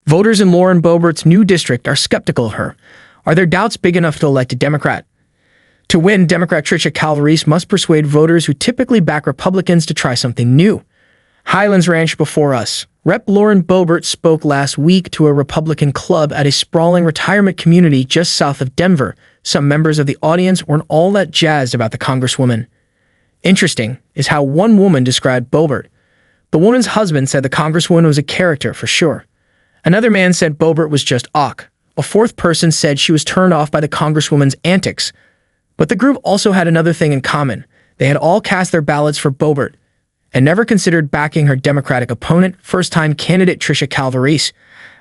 Voters in Lauren Boebert's new district are skeptical of her. Are their doubts big enough to elect a Democrat? To win, Democrat Trisha Calvarese must persuade voters who typically back Republicans to try something new. Highlands Ranch before us. Rep. Lauren Boebert spoke last week to a Republican club at a sprawling retirement community just south of Denver. Some members of the audience weren't all that jazzed about the congresswoman. Interesting is how one woman described Boebert. The woman's husband said the congresswoman was a character for sure. Another man said Boebert was just awk. A fourth person said she was turned off by the congresswoman's antics. But the group also had another thing in common. They had all cast their ballots for Boebert and never considered backing her Democratic opponent, first-time candidate Trisha Calvarese.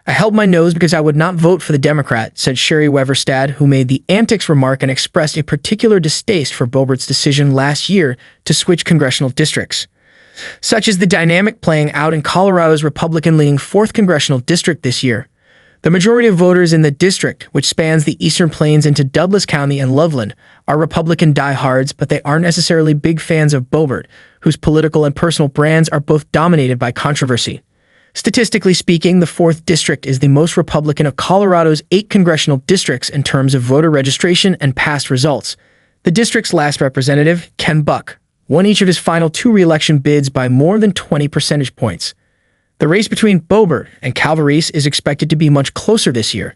I held my nose because I would not vote for the Democrat, said Sherry Weverstad, who made the antics remark and expressed a particular distaste for Boebert's decision last year to switch congressional districts. Such is the dynamic playing out in Colorado's Republican-leaning 4th congressional district this year. The majority of voters in the district, which spans the Eastern Plains into Douglas County and Loveland, are Republican diehards, but they aren't necessarily big fans of Boebert, whose political and personal brands are both dominated by controversy. Statistically speaking, the 4th district is the most Republican of Colorado's 8 congressional districts in terms of voter registration and past results. The district's last representative, Ken Buck, won each of his final 2 re-election bids by more than 20 percentage points. The race between Boebert and Calvarese is expected to be much closer this year.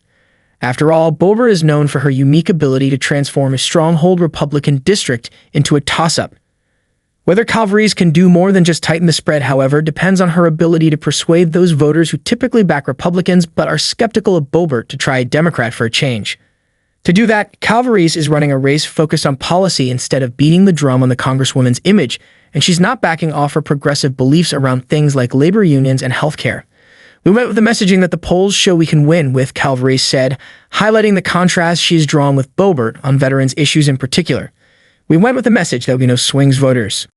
After all, Boebert is known for her unique ability to transform a stronghold Republican district into a toss-up. Whether Calvarese can do more than just tighten the spread, however, depends on her ability to persuade those voters who typically back Republicans but are skeptical of Boebert to try a Democrat for a change. To do that, Calvarese is running a race focused on policy instead of beating the drum on the congresswoman's image, and she's not backing off her progressive beliefs around things like labor unions and healthcare. We went with the messaging that the polls show we can win with, Calvarese said, highlighting the contrast she's drawn with Boebert on veterans issues in particular. We went with the message that we know swings voters.